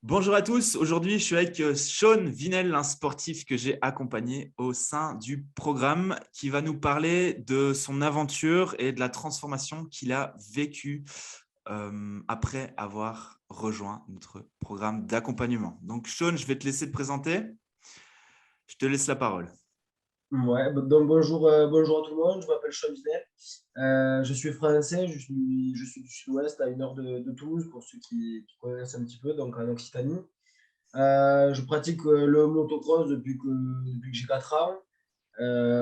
Bonjour à tous, aujourd'hui je suis avec Sean Vinel, un sportif que j'ai accompagné au sein du programme qui va nous parler de son aventure et de la transformation qu'il a vécue après avoir rejoint notre programme d'accompagnement. Donc Sean, je vais te laisser te présenter, je te laisse la parole. Ouais, donc bonjour, bonjour à tout le monde, je m'appelle Sean Vinet. Je suis français, je suis du sud-ouest, à 1 heure de Toulouse, pour ceux qui connaissent un petit peu, donc en Occitanie. Je pratique le motocross depuis que j'ai 4 ans,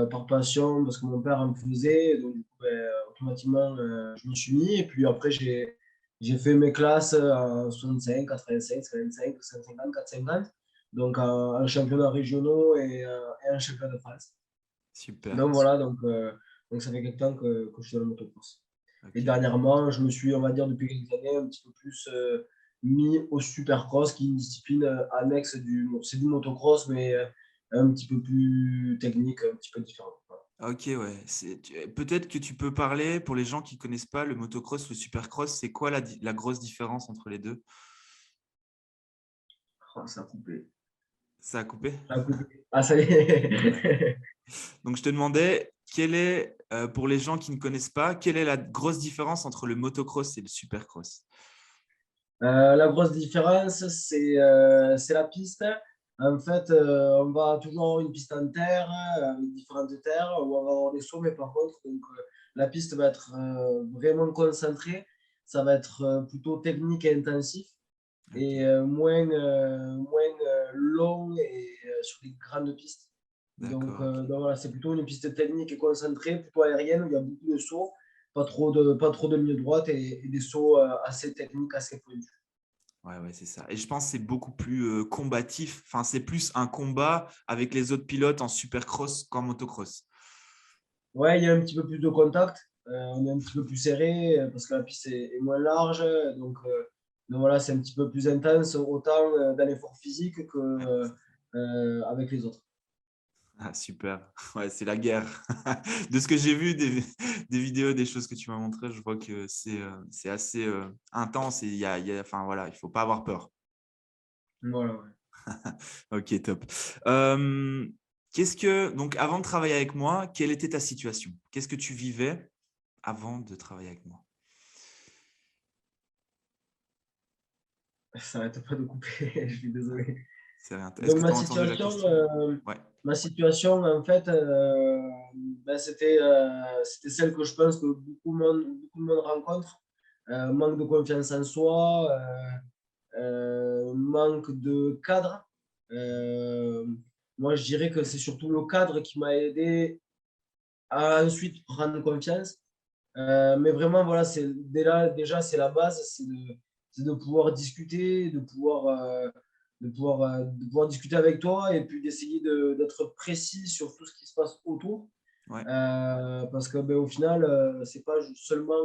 par passion, parce que mon père en faisait, donc du coup, automatiquement, je m'y suis mis. Et puis après, j'ai fait mes classes en 65, 85, 55, 150, 450, donc en championnats régionaux et en championnat de France. Super, Donc voilà, donc ça fait quelque temps que je suis dans le motocross. Et ok. dernièrement, je me suis, on va dire, depuis quelques années, un petit peu plus mis au supercross, qui est une discipline annexe c'est du motocross, mais un petit peu plus technique, un petit peu différent. Voilà. Ok, ouais. Peut-être que tu peux parler, pour les gens qui ne connaissent pas le motocross, le supercross, c'est quoi la grosse différence entre les deux? Ah, ça a coupé. Ça a coupé? Ça a coupé. Ah, ça y est. Donc, je te demandais, pour les gens qui ne connaissent pas, quelle est la grosse différence entre le motocross et le supercross? La grosse différence, c'est la piste. En fait, on va toujours avoir une piste en terre, avec différentes terres, où on va avoir des sauts, mais par contre, la piste va être vraiment concentrée. Ça va être plutôt technique et intensif, Ok, et moins long et sur des grandes pistes. d'accord, ok. Donc voilà, c'est plutôt une piste technique et concentrée, plutôt aérienne, où il y a beaucoup de sauts, pas trop de ligne droite, et des sauts assez techniques, assez pointus. Ouais, ouais, c'est ça. Et je pense que c'est beaucoup plus combatif. Enfin, c'est plus un combat avec les autres pilotes en supercross qu'en motocross. Ouais, il y a un petit peu plus de contact. On est un petit peu plus serré, parce que la piste est moins large. Donc voilà, c'est un petit peu plus intense, autant dans l'effort physique que Ouais. avec les autres. Ah, super. Ouais, c'est la guerre. De ce que j'ai vu des vidéos, des choses que tu m'as montrées, je vois que c'est assez intense et enfin, voilà, il ne faut pas avoir peur. Voilà, ouais. Ok, top. Donc, avant de travailler avec moi, quelle était ta situation? Qu'est-ce que tu vivais avant de travailler avec moi? Ça n'arrête pas de couper, je suis Ouais, désolé. c'est rien. Est-ce Donc que tu as entendu la question? Ouais. ma situation, en fait, c'était celle que je pense que beaucoup de monde rencontre. Manque de confiance en soi, manque de cadre. Euh, Moi, je dirais que c'est surtout le cadre qui m'a aidé à ensuite prendre confiance. Mais vraiment, voilà, déjà, c'est la base, c'est de pouvoir discuter, de pouvoir discuter avec toi, et puis d'essayer d'être précis sur tout ce qui se passe autour. Ouais, Parce que ben, au final, c'est pas seulement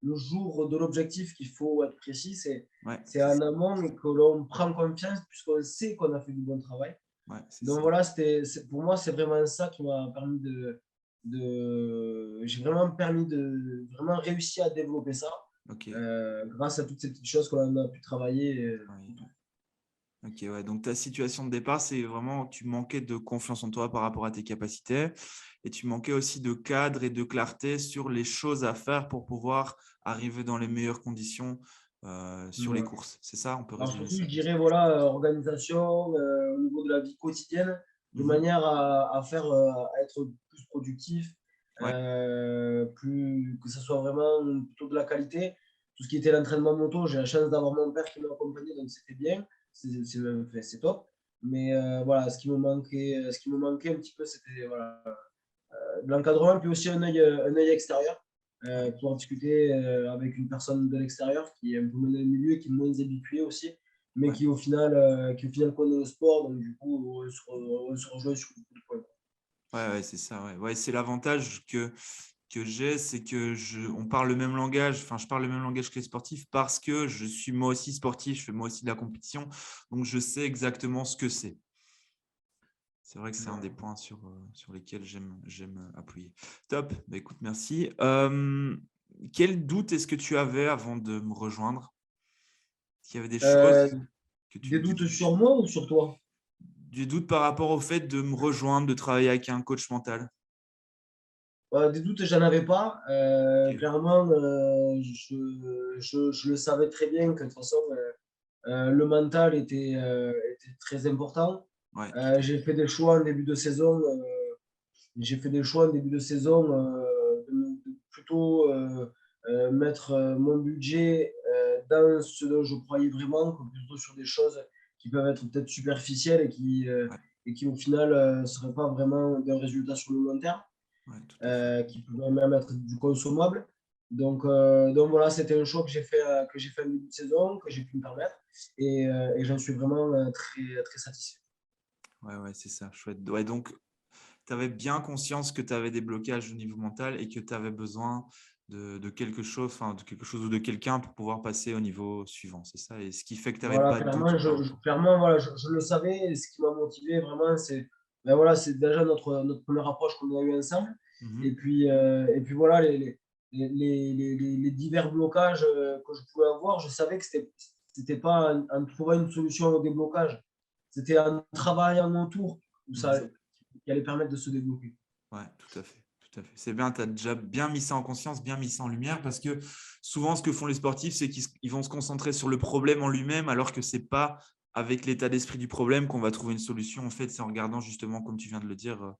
le jour de l'objectif qu'il faut être précis, ouais, c'est c'est en ça. amont que l'on prend confiance, puisqu'on sait qu'on a fait du bon travail. Ouais, c'est Donc ça. voilà, pour moi, c'est vraiment ça qui m'a permis j'ai vraiment permis de vraiment réussir à développer ça, Ok. grâce à toutes ces petites choses qu'on a pu travailler Ouais. autour. Ok, ouais. Donc ta situation de départ, c'est vraiment tu manquais de confiance en toi par rapport à tes capacités et tu manquais aussi de cadre et de clarté sur les choses à faire pour pouvoir arriver dans les meilleures conditions sur les Voilà. courses. C'est ça? On peut Alors résumer surtout, ça je comme ça. dirais, voilà, organisation au niveau de la vie quotidienne, de Mhm. manière à être plus productif, Ouais, que ça soit vraiment plutôt de la qualité. Tout ce qui était l'entraînement moto, j'ai la chance d'avoir mon père qui m'a accompagné, donc c'était bien, c'est top. Mais voilà, ce qui me manquait un petit peu, c'était, voilà, de l'encadrement, puis aussi un œil extérieur, ouais. pouvoir discuter avec une personne de l'extérieur qui est un peu moins dans le milieu, qui est moins habituée aussi, mais Ouais. qui au final connaît le sport. Donc du coup, on se rejoint sur beaucoup de points. Ouais, ouais, c'est ça. Ouais. Ouais, c'est l'avantage que j'ai, c'est que on parle le même langage. Enfin, je parle le même langage que les sportifs parce que je suis moi aussi sportif, je fais moi aussi de la compétition. Donc, je sais exactement ce que c'est. C'est vrai que c'est un des Voilà. points sur lesquels j'aime appuyer. Top. Bah, écoute, merci. Quel doute est-ce que tu avais avant de me rejoindre? Est-ce qu'il y avait des Euh, choses? que tu Des me dis doutes que sur moi ou sur toi? des doutes par rapport au fait de me rejoindre, de travailler avec un coach mental? Des doutes, j'en avais pas. OK. Clairement, je le savais très bien que de toute façon, le mental était très important. Ouais, tout à fait. J'ai fait des choix en début de saison. J'ai fait des choix en début de saison de plutôt mettre mon budget dans ce dont je croyais vraiment, que plutôt sur des choses qui peuvent être peut-être superficielles Ouais, et qui au final ne seraient pas vraiment d'un résultat sur le long terme, ouais, tout à fait. qui pourraient même être du consommable. Donc voilà, c'était un choix que j'ai fait en début de saison, que j'ai pu me permettre et j'en suis vraiment très, très satisfait. Ouais, ouais, c'est ça, chouette. Ouais, donc tu avais bien conscience que tu avais des blocages au niveau mental et que tu avais besoin de quelque chose, enfin, de quelque chose ou de quelqu'un pour pouvoir passer au niveau suivant, c'est ça? Et ce qui fait que tu avais Voilà, pas de doute clairement, par rapport. clairement, voilà, je le savais. Et ce qui m'a motivé vraiment, ben voilà, c'est déjà notre première approche qu'on a eue ensemble. Mmh. Et puis voilà, les divers blocages que je pouvais avoir, je savais que c'était pas en trouvant une solution au déblocage, c'était en travaillant autour où ça, Mmh. qui allait permettre de se débloquer. Ouais, tout à fait, tout à fait. C'est bien, tu as déjà bien mis ça en conscience, bien mis ça en lumière parce que souvent, ce que font les sportifs, c'est qu'ils vont se concentrer sur le problème en lui-même alors que c'est pas avec l'état d'esprit du problème qu'on va trouver une solution. En fait, c'est en regardant justement, comme tu viens de le dire,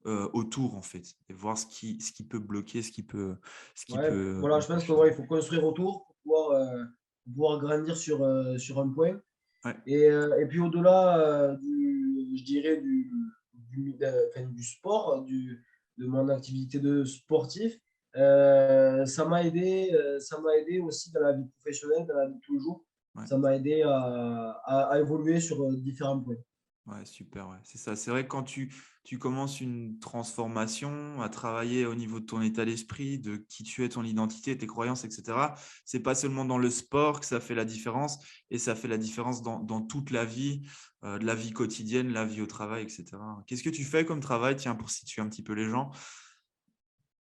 autour en fait et voir ce qui peut bloquer, ce qui Ouais, peut voilà, je pense que empêcher. ouais, il faut construire autour pour pouvoir grandir sur un point. Ouais, Et puis au-delà je dirais enfin, du sport, de mon activité de sportif, ça m'a aidé aussi dans la vie professionnelle, dans la vie de tous les jours. ouais. Ça m'a aidé à évoluer sur différents points. Ouais, super, ouais. C'est ça. C'est vrai que quand tu commences une transformation, à travailler au niveau de ton état d'esprit, de qui tu es, ton identité, tes croyances, etc., c'est pas seulement dans le sport que ça fait la différence, et ça fait la différence dans toute la vie, de la vie quotidienne, la vie au travail, etc. Qu'est-ce que tu fais comme travail, tiens, pour situer un petit peu les gens?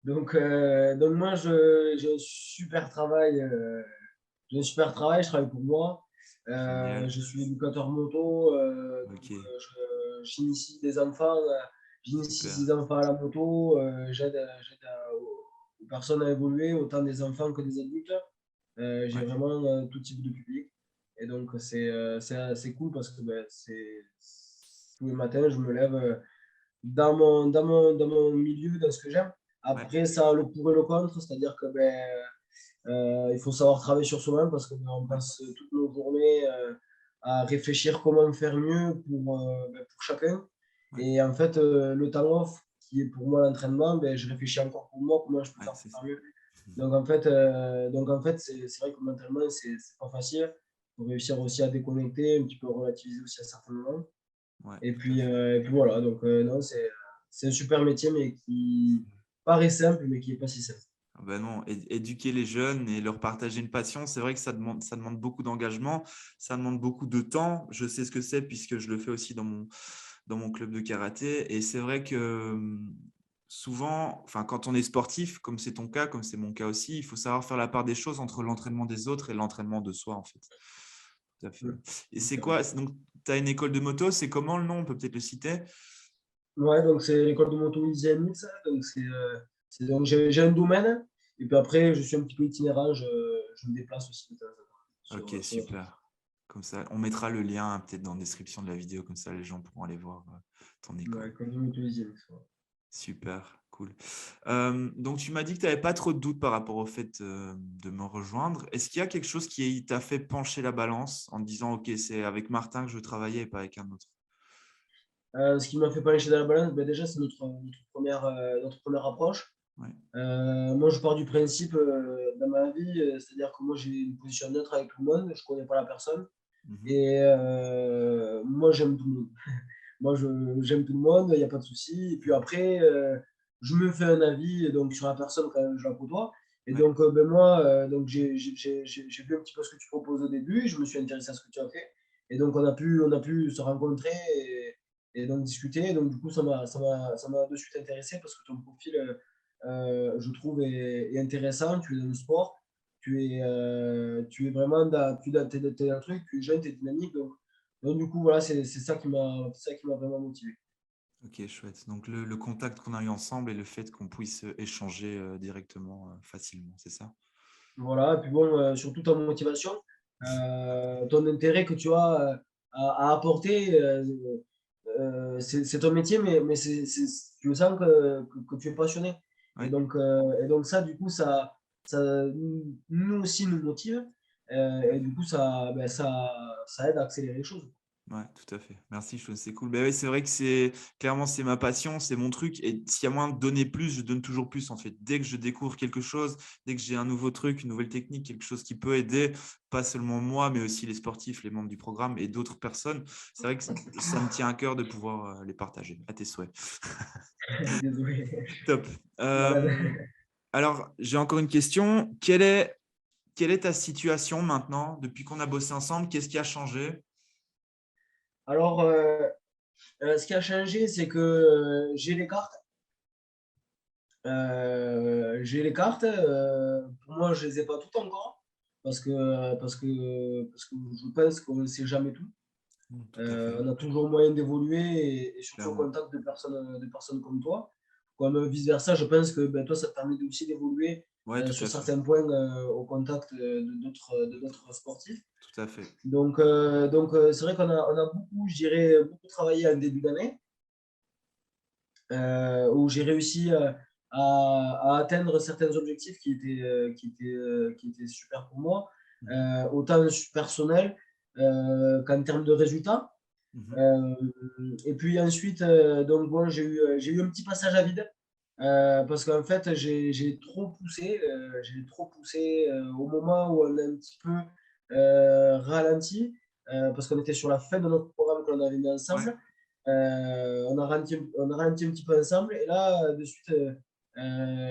Donc moi, j'ai un super travail, je travaille pour moi. Génial. Je suis éducateur moto, Ok, j'initie des enfants, super. à la moto, aux personnes à évoluer, autant des enfants que des adultes. J'ai Ouais, vraiment tout type de public. Et donc, c'est assez cool parce que ben, tous les matins, je me lève dans mon milieu, dans ce que j'aime. ouais, Après, ça a le pour et le contre, c'est-à-dire que ben, il faut savoir travailler sur soi-même parce qu'on ouais, passe toutes nos journées à réfléchir comment faire mieux ben, pour chacun. ouais, Et en fait, le temps off, qui est pour moi l'entraînement, ben, je réfléchis encore pour moi, comment je peux ouais, faire c'est pour ça. faire mieux. Donc en fait c'est vrai que mentalement, c'est pas facile. Il faut réussir aussi à déconnecter, un petit peu relativiser aussi à certains moments. Ouais, tout à fait. Et puis voilà, donc non, c'est un super métier, mais qui paraît simple, mais qui est pas si simple. Ah ben non, éduquer les jeunes et leur partager une passion, c'est vrai que ça demande beaucoup d'engagement, ça demande beaucoup de temps. Je sais ce que c'est puisque je le fais aussi dans mon club de karaté. Et c'est vrai que souvent, enfin, quand on est sportif, comme c'est ton cas, comme c'est mon cas aussi, il faut savoir faire la part des choses entre l'entraînement des autres et l'entraînement de soi, en fait. Tout à fait. Mm. Et c'est Différent. quoi? Donc, tu as une école de moto, c'est comment le nom? On peut peut-être le citer. Ouais, donc c'est l'école de moto ISMX. Donc donc j'ai un domaine. Et puis après, je suis un petit peu itinérant. Je me déplace aussi de temps en temps Ok, sur notre équipe. super. Comme ça, on mettra le lien peut-être dans la description de la vidéo, comme ça les gens pourront aller voir ton Ouais, école. école de moto ISMX. Ouais. Super, cool. Donc, tu m'as dit que tu n'avais pas trop de doutes par rapport au fait de me rejoindre. Est-ce qu'il y a quelque chose qui t'a fait pencher la balance en te disant, OK, c'est avec Martin que je veux travailler et pas avec un autre? Ce qui m'a fait pas lécher dans la balance, ben déjà, c'est notre première approche. Ouais. Moi, je pars du principe dans ma vie, c'est-à-dire que moi, j'ai une position neutre avec tout le monde, je connais pas la personne. Mhm. Et moi, j'aime tout le monde. Moi, j'aime tout le monde, il n'y a pas de souci. Et puis après, je me fais un avis donc, sur la personne quand je la côtoie. Et Ouais. donc, ben moi, donc j'ai vu un petit peu ce que tu proposes au début, je me suis intéressé à ce que tu as fait. Et donc, on a pu se rencontrer et donc discuter. Donc, du coup, ça m'a de suite intéressé parce que ton profil, je trouve, est intéressant. Tu es dans le sport, tu es vraiment t'es dans le truc, tu es jeune, tu es dynamique. Donc, Donc, du coup, voilà, c'est ça qui m'a vraiment motivé. Ok, chouette. Donc, le contact qu'on a eu ensemble et le fait qu'on puisse échanger directement, facilement, c'est ça? Voilà, et puis bon, surtout ta motivation, ton intérêt que tu as à apporter, c'est ton métier, mais tu sens que tu es passionné. Et Ouais. donc, ça, du coup, ça nous aussi nous motive. Et du coup, ça aide à accélérer les choses. Ouais, tout à fait. Merci, Sean, c'est cool. Ben oui, c'est vrai que c'est clairement c'est ma passion, c'est mon truc. Et s'il y a moyen de donner plus, je donne toujours plus en fait. Dès que je découvre quelque chose, dès que j'ai un nouveau truc, une nouvelle technique, quelque chose qui peut aider, pas seulement moi, mais aussi les sportifs, les membres du programme et d'autres personnes, c'est vrai que ça me tient à cœur de pouvoir les partager. À tes souhaits. Désolé. Top. Malade. Alors, j'ai encore une question. Quelle est ta situation maintenant depuis qu'on a bossé ensemble? Qu'est-ce qui a changé? Alors, ce qui a changé, c'est que j'ai les cartes. Pour moi, je les ai pas toutes encore parce que je pense qu'on ne sait jamais tout. Tout à fait. On a toujours moyen d'évoluer et surtout au Clairement. contact de personnes comme toi. Comme vice-versa, je pense que ben, toi, ça te permet aussi d'évoluer Ouais, tout sur à fait. certains points au contact de d'autres sportifs. Tout à fait. Donc, c'est vrai qu'on a beaucoup, je dirais, beaucoup travaillé en début d'année, où j'ai réussi à atteindre certains objectifs qui étaient super pour moi, Mhm. autant personnel qu'en termes de résultats. Mhm. Euh, et puis ensuite, donc bon, j'ai eu un petit passage à vide parce qu'en fait, j'ai trop poussé, au moment où on a un petit peu ralenti, parce qu'on était sur la fin de notre programme qu'on avait mis Ouais. ensemble. On a ralenti un petit peu ensemble et là, de suite,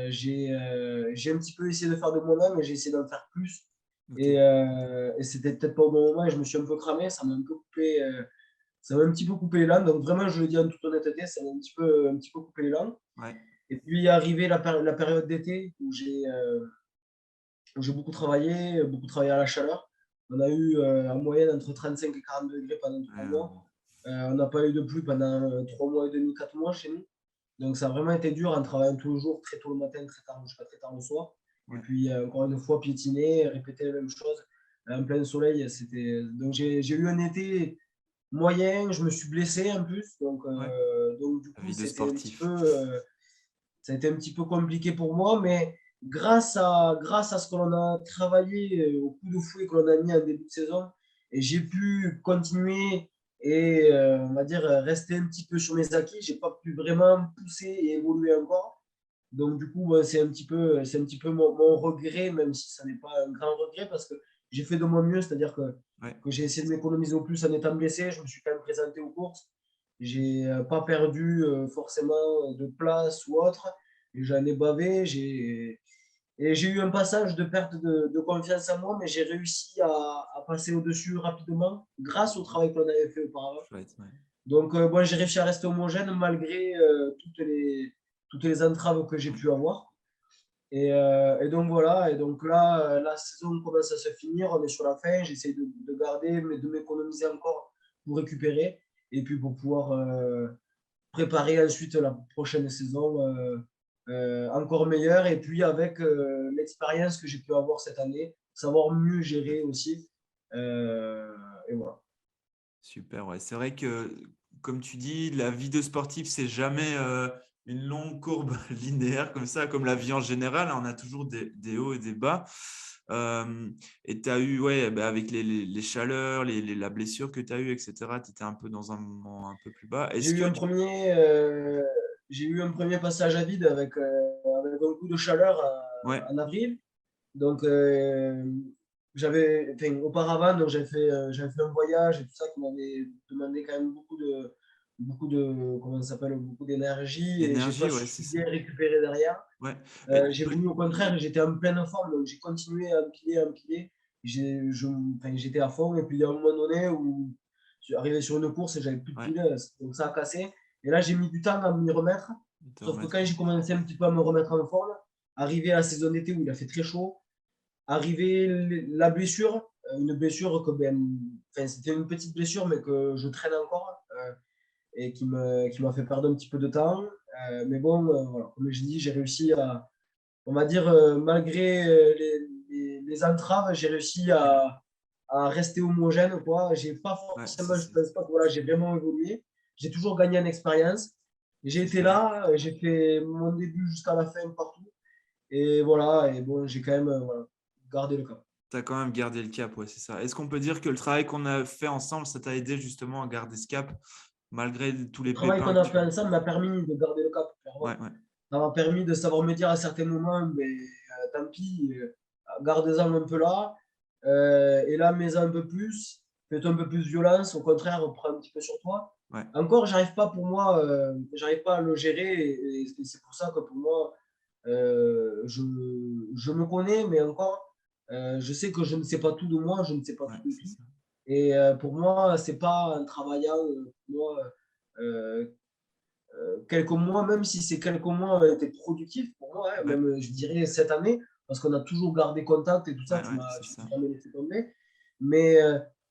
j'ai un petit peu essayé de faire de moi-même et j'ai essayé d'en faire plus. Ok. Et c'était peut-être pas au bon moment et je me suis un peu cramé, ça m'a un petit peu coupé l'élan. Donc vraiment, je le dis en toute honnêteté, ça m'a un petit peu coupé l'élan. Ouais. Et puis est arrivée la période d'été où j'ai beaucoup travaillé à la chaleur. On a eu en moyenne entre 35 et 40 degrés pendant trois Ouais, mois. On n'a pas eu de pluie pendant 3 mois et demi, 4 mois chez nous. Donc ça a vraiment été dur en travaillant tous les jours, très tôt le matin, très tard, jusqu'à très tard le soir. Et ouais. puis encore une fois, piétiner, répéter la même chose en plein soleil. Donc j'ai eu un été moyen, je me suis blessé en plus. Ouais. Donc du La coup, vie de sportif. ça a été un petit peu compliqué pour moi, mais grâce à ce que l'on a travaillé au coup de fouet que l'on a mis en début de saison, et j'ai pu continuer et on va dire rester un petit peu sur mes acquis. J'ai pas pu vraiment pousser et évoluer encore. Donc du coup, c'est un petit peu mon regret, même si ça n'est pas un grand regret, parce que j'ai fait de mon mieux, c'est-à-dire que, Ouais. que j'ai essayé de m'économiser au plus en étant blessé. Je me suis quand même présenté aux courses. J'ai pas perdu forcément de place ou autre. Et j'en ai bavé. Et j'ai eu un passage de perte de confiance en moi, mais j'ai réussi à passer au-dessus rapidement grâce au travail qu'on avait fait auparavant. Chouette. Ouais. Donc, bon, j'ai réussi à rester homogène malgré toutes les entraves que j'ai pu avoir. Et donc voilà, et donc là, la saison commence à se finir, on est sur la fin, j'essaie de garder, mais de m'économiser encore pour récupérer, et puis pour pouvoir préparer ensuite la prochaine saison encore meilleure, et puis avec l'expérience que j'ai pu avoir cette année, savoir mieux gérer aussi. Euh, et voilà. Super. Ouais. C'est vrai que, comme tu dis, la vie de sportif, c'est jamais une longue courbe linéaire comme ça, comme la vie en général. On a toujours des hauts et des bas. Et tu as eu, ouais, bah, avec les chaleurs, la blessure que tu as eue, etc., tu étais un peu dans un moment un peu plus bas. J'ai Est-ce eu que un premier, euh, j'ai eu un premier passage à vide avec un coup de chaleur Ouais, en avril. Donc, auparavant, donc j'avais fait un voyage et tout ça qui m'avait demandé quand même comment ça s'appelle, beaucoup d'énergie et j'ai pas l'énergie, ouais, c'est su ça. bien récupérer derrière. Ouais. Et J'ai voulu au contraire, j'étais en pleine forme, donc j'ai continué à empiler, à empiler. J'étais à fond et puis il y a un moment donné où je suis arrivé sur une course et j'avais plus de ouais, piles, donc ça a cassé. Et là, j'ai mis du temps à m'y remettre. te Sauf que remettre. quand j'ai commencé un petit peu à me remettre en forme, arrivé à la saison d'été où il a fait très chaud, arrivé la blessure, une blessure c'était une petite blessure, mais que je traîne encore et qui m'a fait perdre un petit peu de temps. Mais bon, voilà, comme je dis, j'ai réussi à, on va dire, malgré les entraves, j'ai réussi à rester homogène, quoi. J'ai pas Ouais, forcément, je pense pas que voilà, j'ai vraiment évolué. J'ai toujours gagné en expérience. J'ai c'est été ça. là, j'ai fait mon début jusqu'à la fin partout. Et voilà, et bon, j'ai quand même voilà, gardé le cap. Tu as quand même gardé le cap, ouais, c'est ça. Est-ce qu'on peut dire que le travail qu'on a fait ensemble, ça t'a aidé justement à garder ce cap, malgré tous Le les travail pépins qu'on que a tu fait as? ensemble m'a permis de garder le cap, Ouais, clairement. ouais, Ça m'a permis de savoir me dire à certains moments, mais tant pis, garde-en un peu là, et là, mets-en un peu plus, fais-toi un peu plus violence, au contraire, prends un petit peu sur toi. ouais, Encore, j'arrive pas pour moi, j'arrive pas à le gérer, et c'est pour ça que pour moi, je me connais, mais encore, je sais que je ne sais pas tout de moi, je ne sais pas ouais, tout de c'est tout. ça. Et pour moi, c'est pas en travaillant, pour moi, euh, quelques mois, même si ces quelques mois ont été productifs pour moi, hein, Ouais, même je dirais cette année, parce qu'on a toujours gardé contact et tout ça, ouais, ouais, c'est tu ça. m'as jamais laissé tomber. Mais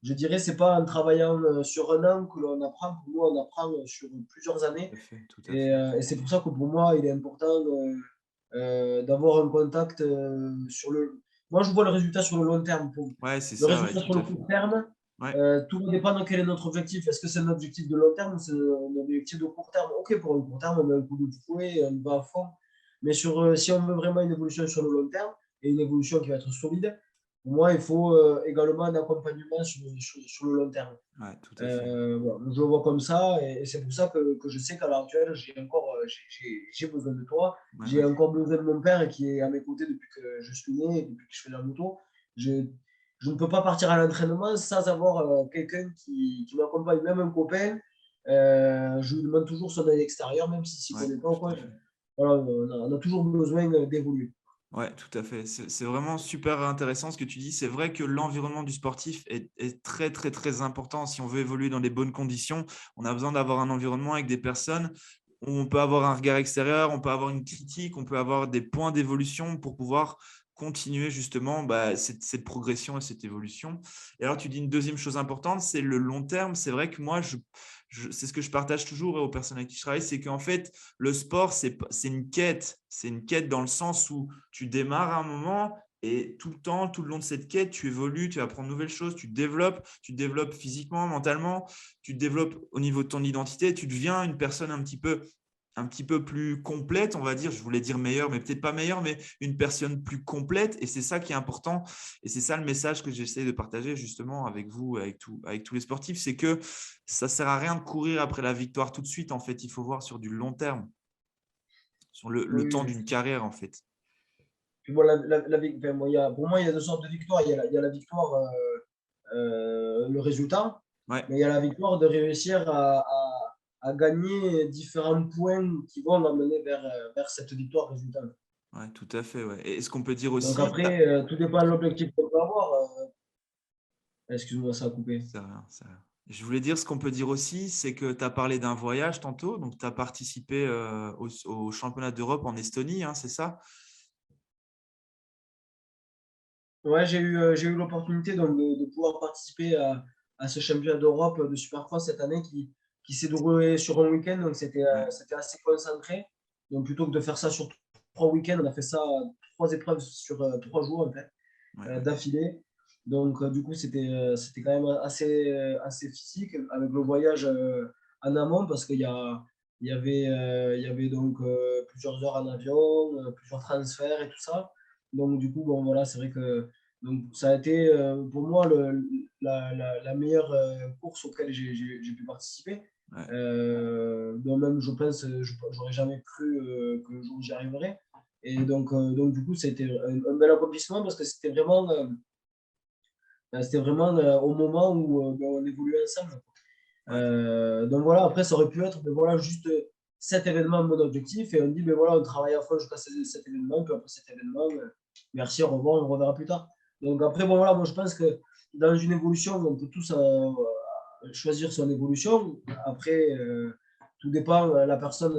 je dirais, c'est pas en travaillant sur un an que l'on apprend. Pour moi, on apprend sur plusieurs années. Tout à fait, tout à fait. Et c'est pour ça que pour moi, il est important d'avoir un contact sur le. Moi, je vois le résultat sur le long terme. Ouais, c'est Le ça, ouais, résultat tout sur le à fait. court terme, Ouais, tout va dépendre de quel est notre objectif. Est-ce que c'est un objectif de long terme ou c'est un objectif de court terme? Ok, pour le court terme, on met un coup de fouet, on va à fond. Mais si on veut vraiment une évolution sur le long terme et une évolution qui va être solide, pour moi, il faut également un accompagnement sur le long terme. ouais, tout à fait. Voilà, je le vois comme ça et c'est pour ça que je sais qu'à l'heure actuelle, j'ai besoin de toi. Ouais, J'ai ouais. encore besoin de mon père qui est à mes côtés depuis que je suis né, depuis que je fais de la moto. Je, je ne peux pas partir à l'entraînement sans avoir quelqu'un qui m'accompagne, même un copain. Je lui demande toujours son aide extérieur, même s'il ne Ouais, connaît pas ou tout quoi. à fait. Voilà, on a toujours besoin d'évoluer. Ouais, tout à fait. C'est vraiment super intéressant ce que tu dis. C'est vrai que l'environnement du sportif est très, très, très important. Si on veut évoluer dans des bonnes conditions, on a besoin d'avoir un environnement avec des personnes où on peut avoir un regard extérieur, on peut avoir une critique, on peut avoir des points d'évolution pour pouvoir continuer justement cette progression et cette évolution. Et alors, tu dis une deuxième chose importante, c'est le long terme. C'est vrai que moi, c'est ce que je partage toujours aux personnes avec qui je travaille, c'est qu'en fait, le sport, c'est une quête. C'est une quête dans le sens où tu démarres à un moment et tout le temps, tout le long de cette quête, tu évolues, tu apprends de nouvelles choses, tu te développes physiquement, mentalement, tu te développes au niveau de ton identité, tu deviens une personne un petit peu plus complète, on va dire. Je voulais dire meilleure, mais peut-être pas meilleure, mais une personne plus complète. Et c'est ça qui est important. Et c'est ça le message que j'essaie de partager justement avec vous, avec tous les sportifs, c'est que ça ne sert à rien de courir après la victoire tout de suite. En fait, il faut voir sur du long terme, sur le Oui, temps oui. d'une carrière, en fait. Puis bon, enfin, moi, pour moi, il y a deux sortes de victoires. Il y a la victoire, le résultat, Ouais, mais il y a la victoire de réussir à gagner différents points qui vont amener vers cette victoire résultat. ouais, tout à fait. Ouais. Et ce qu'on peut dire Donc aussi, après, tout dépend de l'objectif qu'on peut avoir. Excuse-moi, ça a coupé. c'est rien, c'est rien. Je voulais dire ce qu'on peut dire aussi, c'est que tu as parlé d'un voyage tantôt, donc tu as participé au championnat d'Europe en Estonie, hein, c'est ça? Ouais, j'ai eu l'opportunité donc, de pouvoir participer à ce championnat d'Europe de Supercross cette année qui s'est déroulé sur un week-end, donc Ouais, c'était assez concentré. Donc plutôt que de faire ça sur 3 week-ends, on a fait ça 3 épreuves sur 3 jours en fait, ouais, ouais, d'affilée. Donc du coup, c'était quand même assez physique avec le voyage en amont parce il y avait donc plusieurs heures en avion, plusieurs transferts et tout ça. Donc du coup, bon voilà, c'est vrai que donc, ça a été pour moi la meilleure course auquel j'ai pu participer. ouais, Donc même, je pense, j'aurais jamais cru que le jour j'y arriverais. Et donc du coup, c'était un bel accomplissement parce que c'était vraiment au moment où ben, on évoluait ensemble. ouais, Donc voilà, après, ça aurait pu être ben, voilà, juste cet événement, mon objectif. Et on dit, ben voilà, on travaille à fond jusqu'à cet événement. Puis après cet événement, merci, au revoir, on reverra plus tard. Donc après, bon voilà, moi je pense que dans une évolution, on peut tous choisir son évolution. Après, tout dépend de la personne,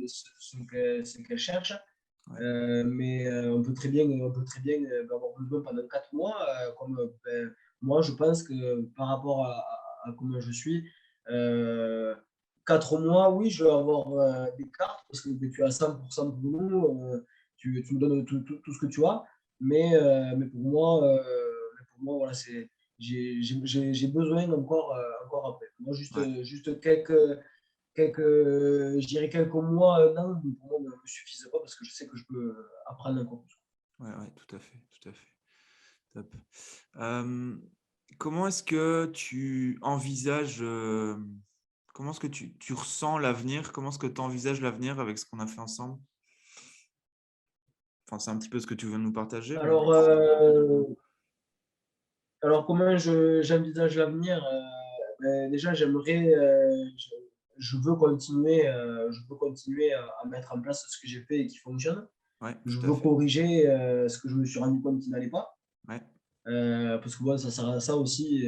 ce qu'elle cherche. ouais, Mais on peut très bien avoir besoin pendant 4 mois, comme moi, je pense que par rapport à comment je suis, 4 mois, oui, je vais avoir des cartes parce que tu es à 100% pour nous, tu me donnes tout ce que tu as. Mais pour moi voilà, j'ai besoin encore après. Moi, Ouais, juste je dirais quelques mois, 1 an, pour moi, ne me suffisent pas parce que je sais que je peux apprendre encore plus. ouais, ouais, tout à fait, tout à fait. Top. Euh, comment est-ce que tu envisages, comment est-ce que tu ressens l'avenir? Comment est-ce que tu envisages l'avenir avec ce qu'on a fait ensemble? Enfin, c'est un petit peu ce que tu veux nous partager, mais Alors, comment j'envisage l'avenir? Déjà, je je veux continuer à mettre en place ce que j'ai fait et qui fonctionne. ouais, Je tout à veux fait. corriger ce que je me suis rendu compte qui n'allait pas. Ouais, Parce que bon, ça sert à ça aussi,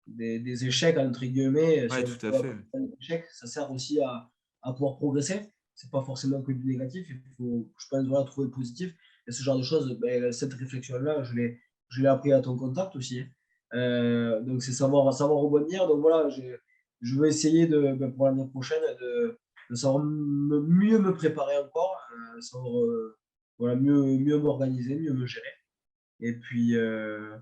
des échecs, entre guillemets, si ouais, on tout à peut fait. appeler ça des échecs, ça sert aussi à pouvoir progresser. C'est pas forcément que du négatif, il faut, je pense, voilà, trouver le positif. Et ce genre de choses, ben, cette réflexion-là, je l'ai appris à ton contact aussi, hein. Donc, c'est savoir rebondir. Donc, voilà, je veux essayer ben, pour l'année prochaine de savoir mieux me préparer encore, savoir voilà, mieux m'organiser, mieux me gérer. Et puis, euh,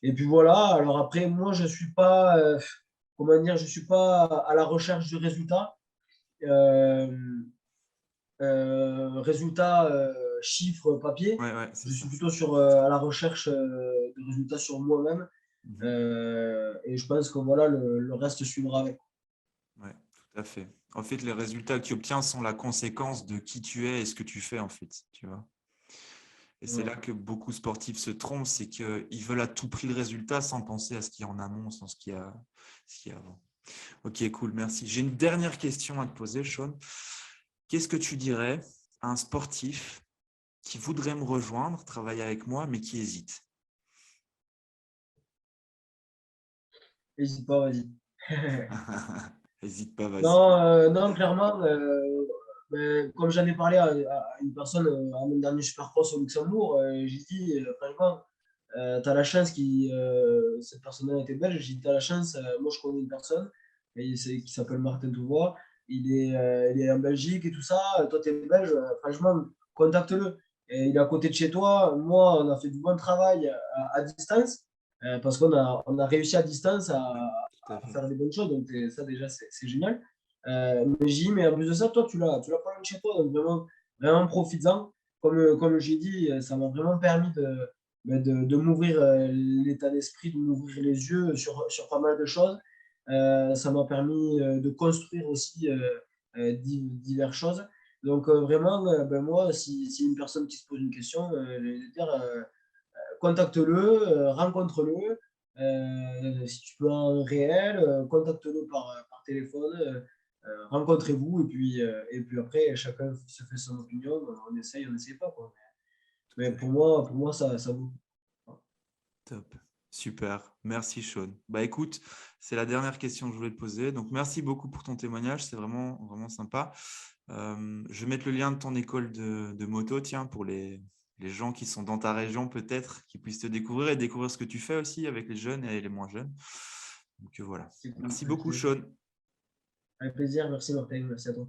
et puis voilà, alors après, moi, je suis pas, comment dire, je suis pas à la recherche de résultats. Euh, Résultats, chiffres, papier. Ouais, ouais, c'est Je suis ça. plutôt à la recherche de résultats sur moi-même. Mhm. Et je pense que voilà, le reste suivra avec. Ouais, tout à fait. En fait, les résultats que tu obtiens sont la conséquence de qui tu es et ce que tu fais, en fait, tu vois. Et c'est là Voilà. que beaucoup de sportifs se trompent, c'est qu'ils veulent à tout prix le résultat sans penser à ce qu'il y a en amont, sans ce qu'il y a avant. Ok, cool, merci. J'ai une dernière question à te poser, Sean. Qu'est-ce que tu dirais à un sportif qui voudrait me rejoindre, travailler avec moi, mais qui hésite? N'hésite pas, vas-y. Hésite pas, vas-y. Non, non, clairement, ben, comme j'en ai parlé à une personne à mon dernier Supercross au Luxembourg, j'ai dit, franchement, tu as la chance cette personne-là était belge, j'ai dit, tu as la chance, moi je connais une personne qui s'appelle Martin Touvois, il est en Belgique et tout ça, toi tu es belge, franchement, contacte-le. Et il est à côté de chez toi, moi on a fait du bon travail à distance, parce on a réussi à distance Ouais, tout à à fait. faire des bonnes choses, donc ça déjà c'est génial. Mais j'ai dit, mais en plus de ça, toi tu l'as pas loin de chez toi, donc vraiment profites-en. Comme j'ai dit, ça m'a vraiment permis de m'ouvrir l'état d'esprit, de m'ouvrir les yeux sur pas mal de choses. Ça m'a permis de construire aussi diverses choses. Donc vraiment, ben moi, si une personne qui se pose une question, je vais lui dire, contacte-le, rencontre-le. Si tu peux en réel, contacte-le par téléphone. Rencontrez-vous et puis après, chacun se fait son opinion. On n'essaye pas, quoi. Tout Mais à fait. pour moi ça vaut. Top. Super. Merci, Sean. Bah écoute, c'est la dernière question que je voulais te poser. Donc, merci beaucoup pour ton témoignage. C'est vraiment, vraiment sympa. Je vais mettre le lien de ton école de moto, tiens, pour les gens qui sont dans ta région, peut-être, qui puissent te découvrir et découvrir ce que tu fais aussi avec les jeunes et les moins jeunes. Donc, voilà. C'est cool. Merci beaucoup, Sean. Avec plaisir. Merci Martin. Merci à toi.